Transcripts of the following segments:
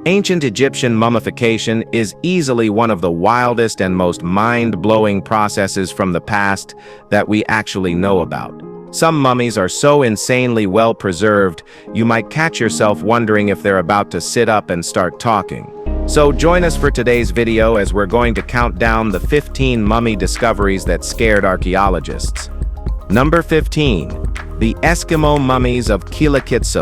Ancient Egyptian mummification is easily one of the wildest and most mind-blowing processes from the past that we actually know about. Some mummies are so insanely well preserved, you might catch yourself wondering if they're about to sit up and start talking. So join us for today's video as we're going to count down the 15 mummy discoveries that scared archaeologists. Number 15. The Eskimo mummies of Kilakits.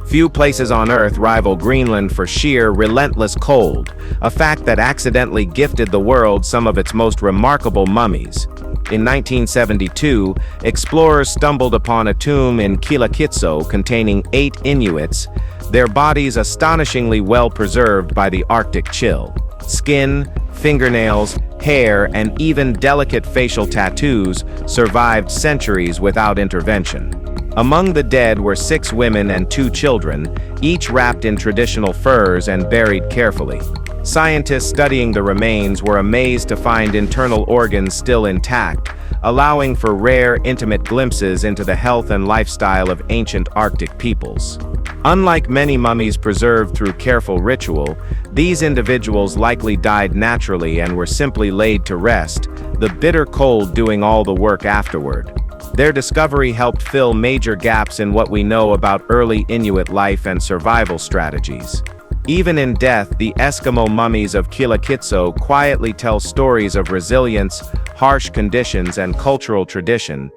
Few places on Earth rival Greenland for sheer, relentless cold, a fact that accidentally gifted the world some of its most remarkable mummies. In 1972, explorers stumbled upon a tomb in Kilakits containing 8 Inuits, their bodies astonishingly well preserved by the Arctic chill. Skin, fingernails, hair, and even delicate facial tattoos survived centuries without intervention. Among the dead were 6 women and 2 children, each wrapped in traditional furs and buried carefully. Scientists studying the remains were amazed to find internal organs still intact, allowing for rare, intimate glimpses into the health and lifestyle of ancient Arctic peoples. Unlike many mummies preserved through careful ritual, these individuals likely died naturally and were simply laid to rest, the bitter cold doing all the work afterward. Their discovery helped fill major gaps in what we know about early Inuit life and survival strategies. Even in death, the Eskimo mummies of Kilakits quietly tell stories of resilience, harsh conditions, and cultural tradition.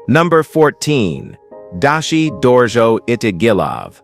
Number 14. Dashi Dorjo Itigilov.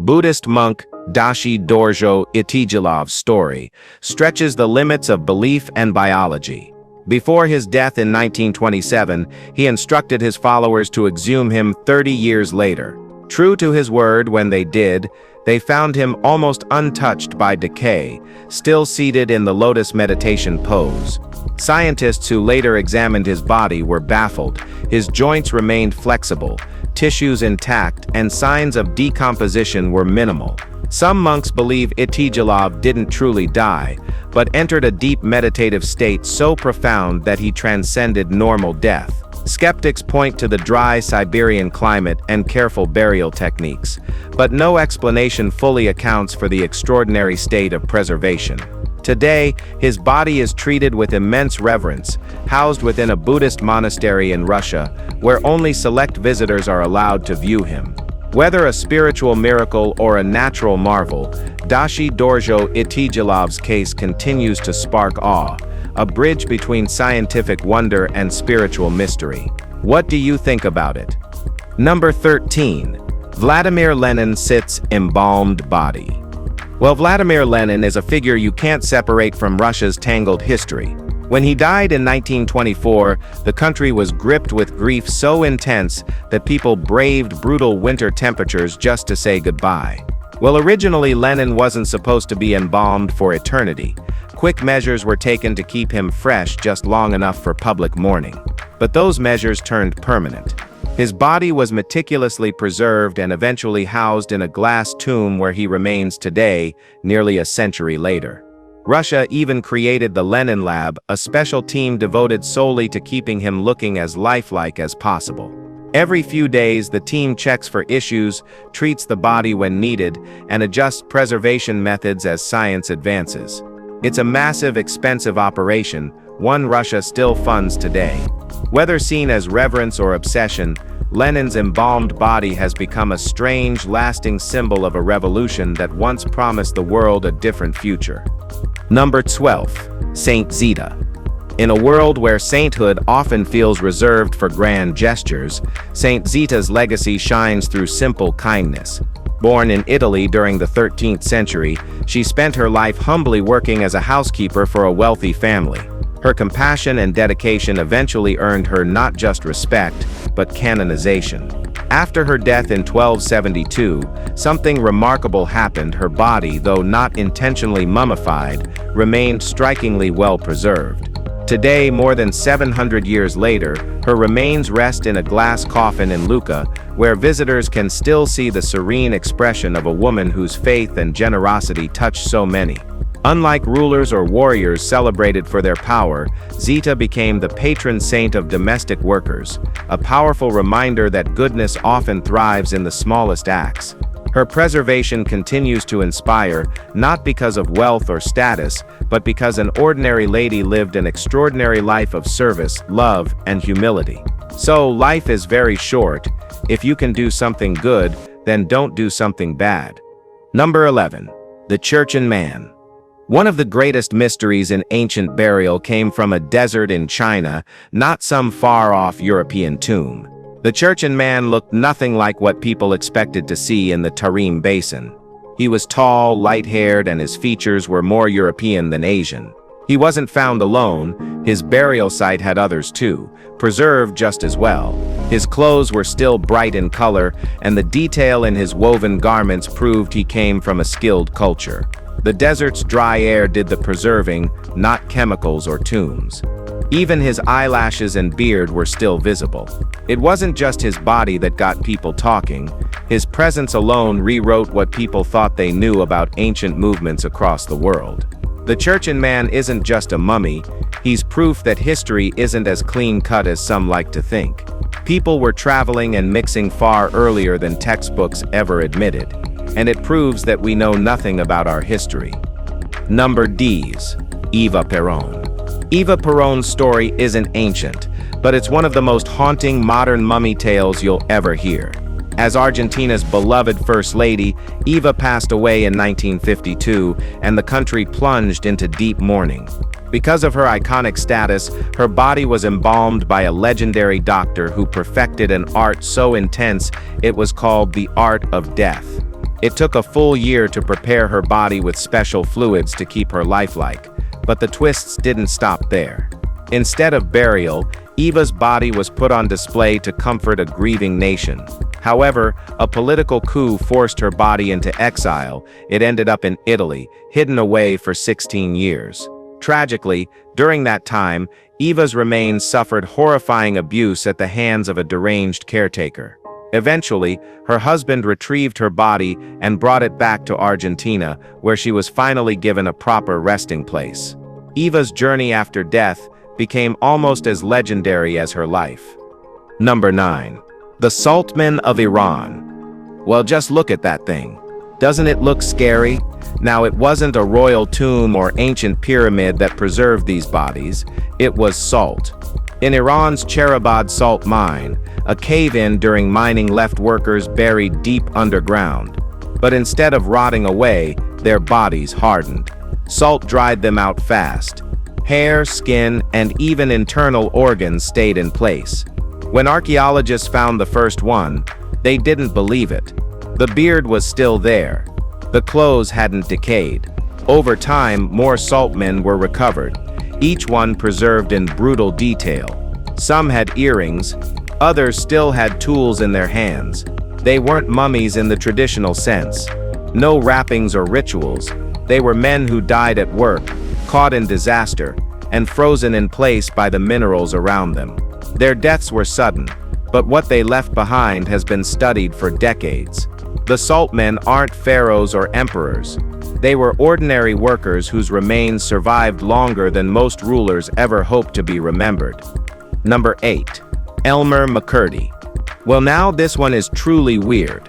Buddhist monk Dashi Dorjo Itigilov's story stretches the limits of belief and biology. Before his death in 1927, he instructed his followers to exhume him 30 years later. True to his word, when they did, they found him almost untouched by decay, still seated in the lotus meditation pose. Scientists who later examined his body were baffled. His joints remained flexible, tissues intact, and signs of decomposition were minimal. Some monks believe Itigilov didn't truly die, but entered a deep meditative state so profound that he transcended normal death. Skeptics point to the dry Siberian climate and careful burial techniques, but no explanation fully accounts for the extraordinary state of preservation. Today, his body is treated with immense reverence, housed within a Buddhist monastery in Russia, where only select visitors are allowed to view him. Whether a spiritual miracle or a natural marvel, Dashi Dorjo Itigilov's case continues to spark awe, a bridge between scientific wonder and spiritual mystery. What do you think about it? Number 13. Vladimir Lenin sits embalmed body. Well, Vladimir Lenin is a figure you can't separate from Russia's tangled history. When he died in 1924, the country was gripped with grief so intense that people braved brutal winter temperatures just to say goodbye. Well, originally Lenin wasn't supposed to be embalmed for eternity. Quick measures were taken to keep him fresh just long enough for public mourning. But those measures turned permanent. His body was meticulously preserved and eventually housed in a glass tomb where he remains today, nearly a century later. Russia even created the Lenin Lab, a special team devoted solely to keeping him looking as lifelike as possible. Every few days, the team checks for issues, treats the body when needed, and adjusts preservation methods as science advances. It's a massive, expensive operation, one Russia still funds today. Whether seen as reverence or obsession, Lenin's embalmed body has become a strange, lasting symbol of a revolution that once promised the world a different future. Number 12. Saint Zeta. In a world where sainthood often feels reserved for grand gestures, Saint Zeta's legacy shines through simple kindness. Born in Italy during the 13th century, she spent her life humbly working as a housekeeper for a wealthy family. Her compassion and dedication eventually earned her not just respect, but canonization. After her death in 1272, something remarkable happened. Her body, though not intentionally mummified, remained strikingly well preserved. Today, more than 700 years later, her remains rest in a glass coffin in Lucca, where visitors can still see the serene expression of a woman whose faith and generosity touched so many. Unlike rulers or warriors celebrated for their power, Zeta became the patron saint of domestic workers, a powerful reminder that goodness often thrives in the smallest acts. Her preservation continues to inspire, not because of wealth or status, but because an ordinary lady lived an extraordinary life of service, love, and humility. So, life is very short. If you can do something good, then don't do something bad. Number 11. The Torington Man. One of the greatest mysteries in ancient burial came from a desert in China, not some far-off European tomb. The Torington Man looked nothing like what people expected to see in the Tarim Basin. He was tall, light-haired, and his features were more European than Asian. He wasn't found alone. His burial site had others too, preserved just as well. His clothes were still bright in color, and the detail in his woven garments proved he came from a skilled culture. The desert's dry air did the preserving, not chemicals or tombs. Even his eyelashes and beard were still visible. It wasn't just his body that got people talking. His presence alone rewrote what people thought they knew about ancient movements across the world. The Torington Man isn't just a mummy, he's proof that history isn't as clean-cut as some like to think. People were traveling and mixing far earlier than textbooks ever admitted, and it proves that we know nothing about our history. Number D's. Eva Peron. Eva Peron's story isn't ancient, but it's one of the most haunting modern mummy tales you'll ever hear. As Argentina's beloved First Lady, Eva passed away in 1952, and the country plunged into deep mourning. Because of her iconic status, her body was embalmed by a legendary doctor who perfected an art so intense it was called the art of death. It took a full year to prepare her body with special fluids to keep her lifelike, but the twists didn't stop there. Instead of burial, Eva's body was put on display to comfort a grieving nation. However, a political coup forced her body into exile. It ended up in Italy, hidden away for 16 years. Tragically, during that time, Eva's remains suffered horrifying abuse at the hands of a deranged caretaker. Eventually, her husband retrieved her body and brought it back to Argentina, where she was finally given a proper resting place. Eva's journey after death became almost as legendary as her life. Number 9. The Saltman of Iran. Well, just look at that thing. Doesn't it look scary? Now, it wasn't a royal tomb or ancient pyramid that preserved these bodies. It was salt. In Iran's Cherabad salt mine, a cave-in during mining left workers buried deep underground. But instead of rotting away, their bodies hardened. Salt dried them out fast. Hair, skin, and even internal organs stayed in place. When archaeologists found the first one, they didn't believe it. The beard was still there. The clothes hadn't decayed. Over time, more saltmen were recovered, each one preserved in brutal detail. Some had earrings, others still had tools in their hands. They weren't mummies in the traditional sense. No wrappings or rituals. They were men who died at work, caught in disaster, and frozen in place by the minerals around them. Their deaths were sudden, but what they left behind has been studied for decades. The saltmen aren't pharaohs or emperors. They were ordinary workers whose remains survived longer than most rulers ever hoped to be remembered. Number 8. Elmer McCertie. Well, now this one is truly weird.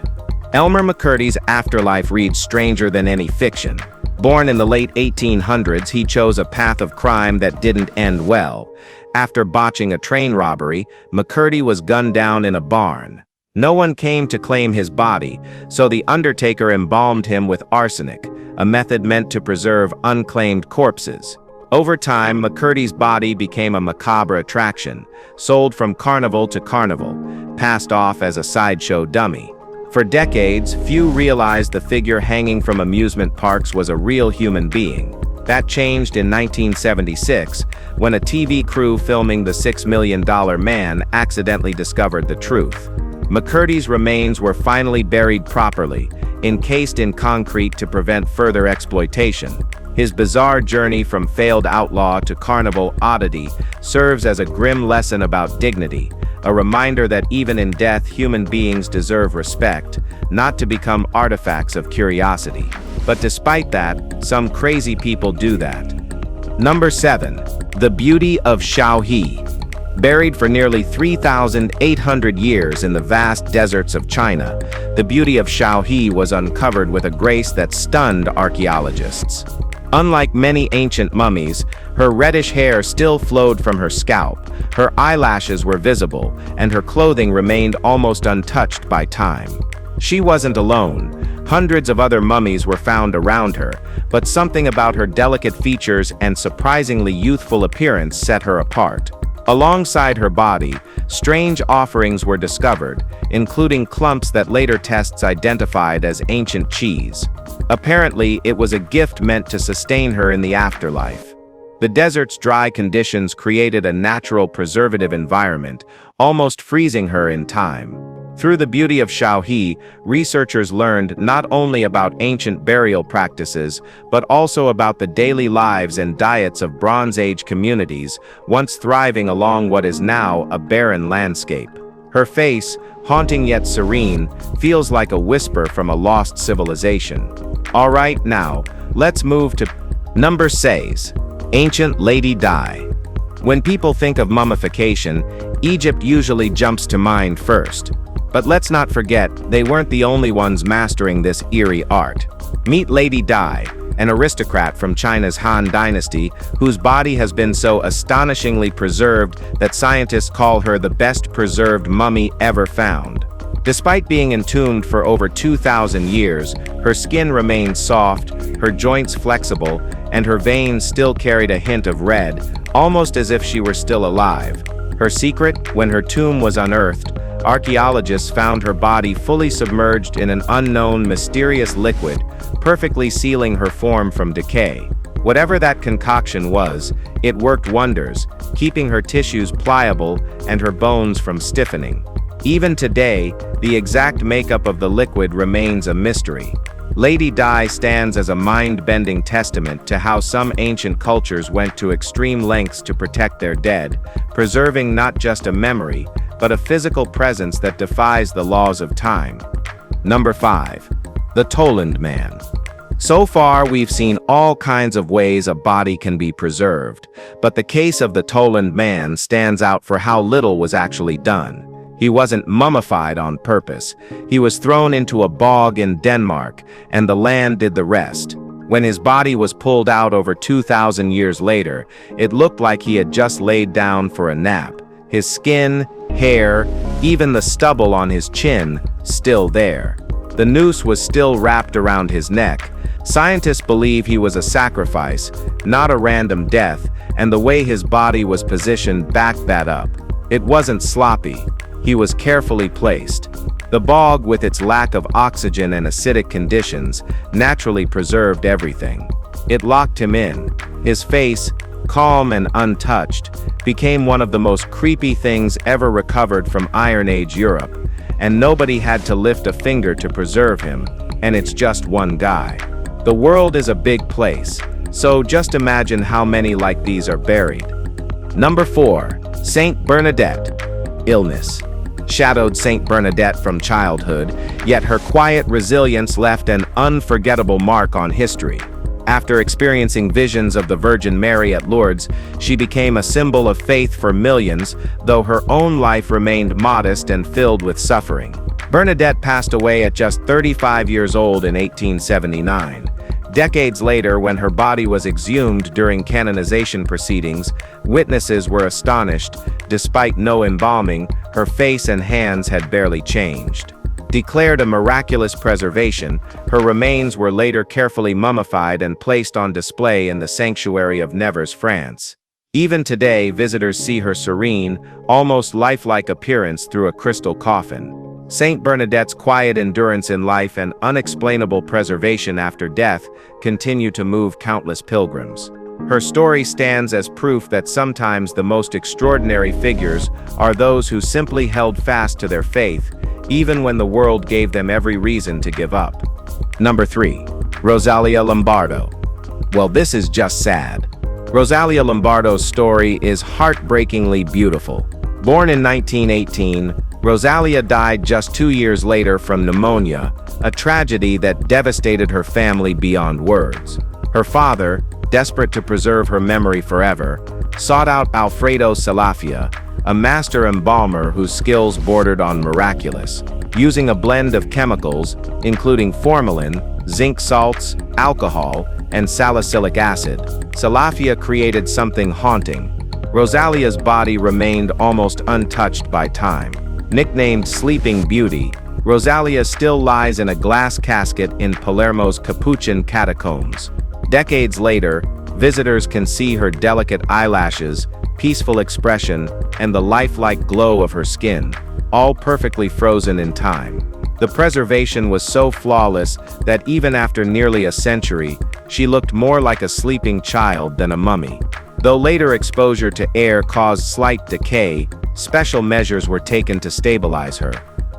Elmer McCertie's afterlife reads stranger than any fiction. Born in the late 1800s, he chose a path of crime that didn't end well. After botching a train robbery, McCertie was gunned down in a barn. No one came to claim his body, so the undertaker embalmed him with arsenic, a method meant to preserve unclaimed corpses. Over time, McCertie's body became a macabre attraction, sold from carnival to carnival, passed off as a sideshow dummy. For decades, few realized the figure hanging from amusement parks was a real human being. That changed in 1976, when a TV crew filming The $6 Million Man accidentally discovered the truth. McCertie's remains were finally buried properly, encased in concrete to prevent further exploitation. His bizarre journey from failed outlaw to carnival oddity serves as a grim lesson about dignity, a reminder that even in death human beings deserve respect, not to become artifacts of curiosity. But despite that, some crazy people do that. Number 7. The Beauty of Xiaohi. Buried for nearly 3,800 years in the vast deserts of China, the Beauty of Xiaohi was uncovered with a grace that stunned archaeologists. Unlike many ancient mummies, her reddish hair still flowed from her scalp, her eyelashes were visible, and her clothing remained almost untouched by time. She wasn't alone. Hundreds of other mummies were found around her, but something about her delicate features and surprisingly youthful appearance set her apart. Alongside her body, strange offerings were discovered, including clumps that later tests identified as ancient cheese. Apparently, it was a gift meant to sustain her in the afterlife. The desert's dry conditions created a natural preservative environment, almost freezing her in time. Through the Beauty of Xiaohi, researchers learned not only about ancient burial practices, but also about the daily lives and diets of Bronze Age communities, once thriving along what is now a barren landscape. Her face, haunting yet serene, feels like a whisper from a lost civilization. Alright, now, let's move to number 6. Ancient Lady Di. When people think of mummification, Egypt usually jumps to mind first. But let's not forget, they weren't the only ones mastering this eerie art. Meet Lady Di, an aristocrat from China's Han Dynasty, whose body has been so astonishingly preserved that scientists call her the best preserved mummy ever found. Despite being entombed for over 2,000 years, her skin remained soft, her joints flexible, and her veins still carried a hint of red, almost as if she were still alive. Her secret, when her tomb was unearthed, archaeologists found her body fully submerged in an unknown, mysterious liquid, perfectly sealing her form from decay. Whatever that concoction was, it worked wonders, keeping her tissues pliable and her bones from stiffening. Even today, the exact makeup of the liquid remains a mystery. Lady Di stands as a mind-bending testament to how some ancient cultures went to extreme lengths to protect their dead, preserving not just a memory, but a physical presence that defies the laws of time. Number 5. The Toland Man. So far, we've seen all kinds of ways a body can be preserved, but the case of the Toland Man stands out for how little was actually done. He wasn't mummified on purpose. He was thrown into a bog in Denmark, and the land did the rest. When his body was pulled out over 2,000 years later, it looked like he had just laid down for a nap. His skin, hair, even the stubble on his chin, still there. The noose was still wrapped around his neck. Scientists believe he was a sacrifice, not a random death, and the way his body was positioned backed that up. It wasn't sloppy. He was carefully placed. The bog, with its lack of oxygen and acidic conditions, naturally preserved everything. It locked him in. His face, calm and untouched, became one of the most creepy things ever recovered from Iron Age Europe, and nobody had to lift a finger to preserve him, and it's just one guy. The world is a big place, so just imagine how many like these are buried. Number 4. Saint Bernardet. Illness shadowed Saint Bernardet from childhood, yet her quiet resilience left an unforgettable mark on history. After experiencing visions of the Virgin Mary at Lourdes, she became a symbol of faith for millions, though her own life remained modest and filled with suffering. Bernardet passed away at just 35 years old in 1879. Decades later, when her body was exhumed during canonization proceedings, witnesses were astonished. Despite no embalming, her face and hands had barely changed. Declared a miraculous preservation, her remains were later carefully mummified and placed on display in the sanctuary of Nevers, France. Even today, visitors see her serene, almost lifelike appearance through a crystal coffin. Saint Bernadette's quiet endurance in life and unexplainable preservation after death continue to move countless pilgrims. Her story stands as proof that sometimes the most extraordinary figures are those who simply held fast to their faith, even when the world gave them every reason to give up. Number 3. Rosalia Lombardo. Well, this is just sad. Rosalia Lombardo's story is heartbreakingly beautiful. Born in 1918, Rosalia died just 2 years later from pneumonia, a tragedy that devastated her family beyond words. Her father, desperate to preserve her memory forever, sought out Alfredo Salafia, a master embalmer whose skills bordered on miraculous. Using a blend of chemicals, including formalin, zinc salts, alcohol, and salicylic acid, Salafia created something haunting. Rosalia's body remained almost untouched by time. Nicknamed Sleeping Beauty, Rosalia still lies in a glass casket in Palermo's Capuchin catacombs. Decades later, visitors can see her delicate eyelashes, peaceful expression, and the lifelike glow of her skin, all perfectly frozen in time. The preservation was so flawless that even after nearly a century, she looked more like a sleeping child than a mummy. Though later exposure to air caused slight decay, special measures were taken to stabilize her.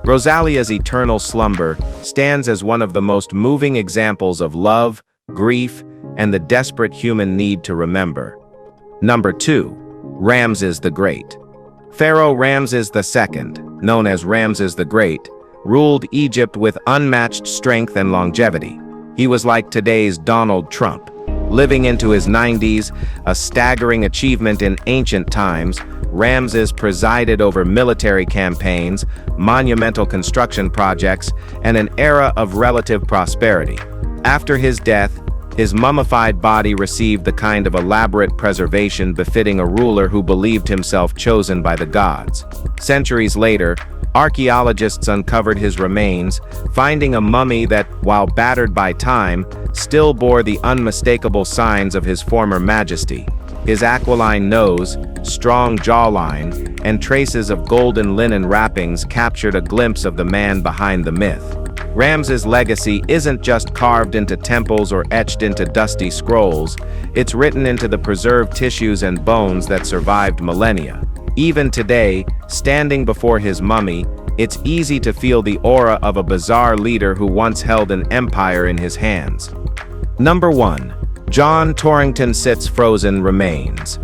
Rosalia's eternal slumber stands as one of the most moving examples of love, grief, and the desperate human need to remember. Number 2. Ramses the Great. Pharaoh Ramses II, known as Ramses the Great, ruled Egypt with unmatched strength and longevity. He was like today's Donald Trump, living into his 90s, a staggering achievement in ancient times. Ramses presided over military campaigns, monumental construction projects, and an era of relative prosperity. After his death, his mummified body received the kind of elaborate preservation befitting a ruler who believed himself chosen by the gods. Centuries later, archaeologists uncovered his remains, finding a mummy that, while battered by time, still bore the unmistakable signs of his former majesty. His aquiline nose, strong jawline, and traces of golden linen wrappings captured a glimpse of the man behind the myth. Ramses' legacy isn't just carved into temples or etched into dusty scrolls, it's written into the preserved tissues and bones that survived millennia. Even today, standing before his mummy, it's easy to feel the aura of a bizarre leader who once held an empire in his hands. Number 1. John Torington sits frozen remains.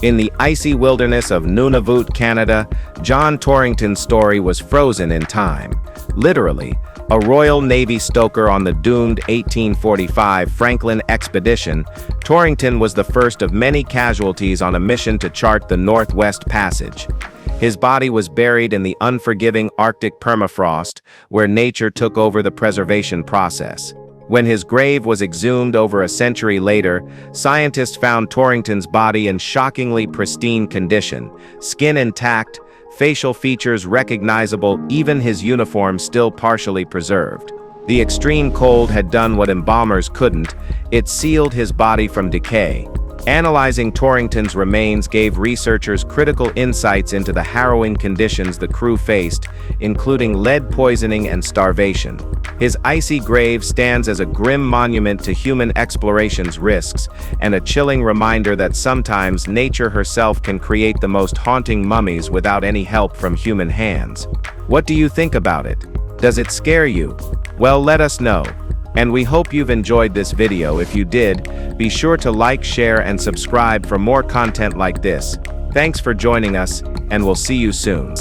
In the icy wilderness of Nunavut, Canada, John Torington's story was frozen in time. Literally, a Royal Navy stoker on the doomed 1845 Franklin expedition, Torington was the first of many casualties on a mission to chart the Northwest Passage. His body was buried in the unforgiving Arctic permafrost, where nature took over the preservation process. When his grave was exhumed over a century later, scientists found Torington's body in shockingly pristine condition, skin intact, facial features recognizable, even his uniform still partially preserved. The extreme cold had done what embalmers couldn't, it sealed his body from decay. Analyzing Torington's remains gave researchers critical insights into the harrowing conditions the crew faced, including lead poisoning and starvation. His icy grave stands as a grim monument to human exploration's risks, and a chilling reminder that sometimes nature herself can create the most haunting mummies without any help from human hands. What do you think about it? Does it scare you? Well, let us know. And we hope you've enjoyed this video. If you did, be sure to like, share, and subscribe for more content like this. Thanks for joining us, and we'll see you soon.